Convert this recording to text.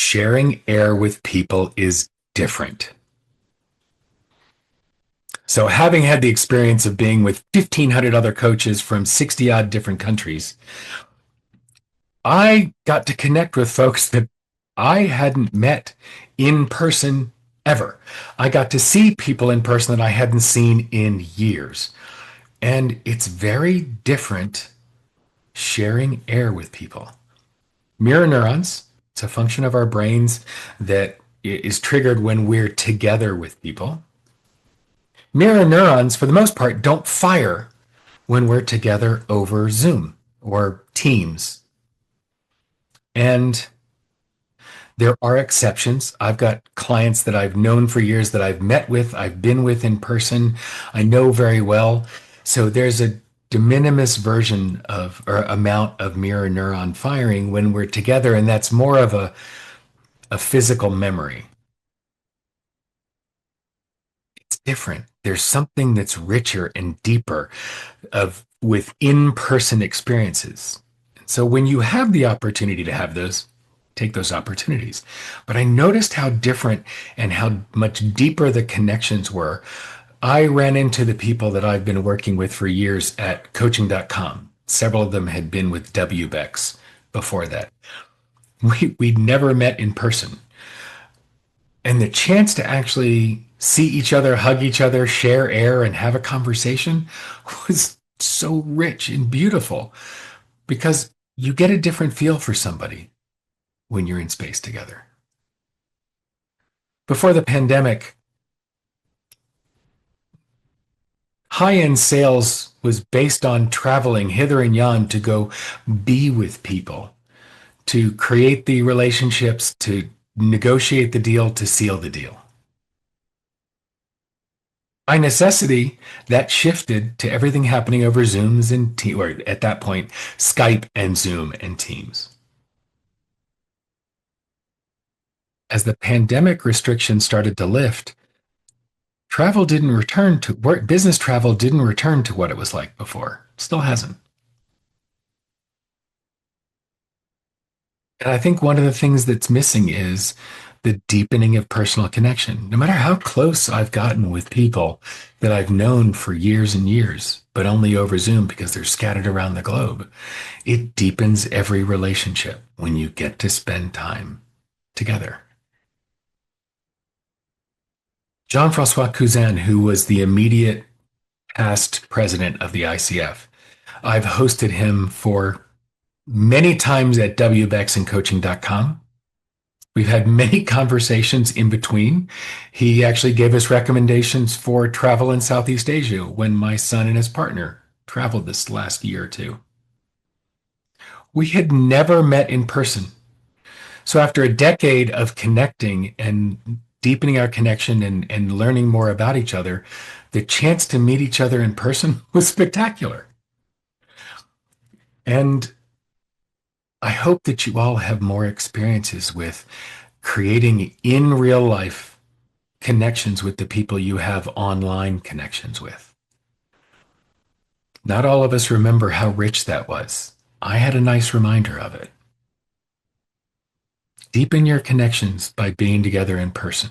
sharing air with people is different. So, having had the experience of being with 1,500 other coaches from 60 odd different countries, I got to connect with folks that I hadn't met in person ever. I got to see people in person that I hadn't seen in years. And it's very different sharing air with people. Mirror neurons, it's a function of our brains that is triggered when we're together with people. Mirror neurons, for the most part, don't fire when we're together over Zoom or Teams. And there are exceptions. I've got clients that I've known for years that I've met with, I've been with in person, I know very well. So there's a de minimis version of or amount of mirror neuron firing when we're together, and that's more of a physical memory. It's different. There's something that's richer and deeper of with in-person experiences. So when you have the opportunity to have those, take those opportunities. But I noticed how different and how much deeper the connections were. I ran into the people that I've been working with for years at coaching.com. Several of them had been with WBEX before that. We'd never met in person. And the chance to actually see each other, hug each other, share air, and have a conversation was so rich and beautiful because you get a different feel for somebody when you're in space together. Before the pandemic, high-end sales was based on traveling hither and yon to go be with people, to create the relationships, to negotiate the deal, to seal the deal. By necessity, that shifted to everything happening over Zooms and or at that point, Skype and Zoom and Teams. As the pandemic restrictions started to lift, travel didn't return to work. Business travel didn't return to what it was like before. Still hasn't. And I think one of the things that's missing is the deepening of personal connection. No matter how close I've gotten with people that I've known for years and years, but only over Zoom because they're scattered around the globe, it deepens every relationship when you get to spend time together. Jean-Francois Cousin, who was the immediate past president of the ICF, I've hosted him for many times at WBEX and coaching.com. We've had many conversations in between. He actually gave us recommendations for travel in Southeast Asia when my son and his partner traveled this last year or two. We had never met in person. So after a decade of connecting and deepening our connection and learning more about each other, the chance to meet each other in person was spectacular. And I hope that you all have more experiences with creating in real life connections with the people you have online connections with. Not all of us remember how rich that was. I had a nice reminder of it. Deepen your connections by being together in person.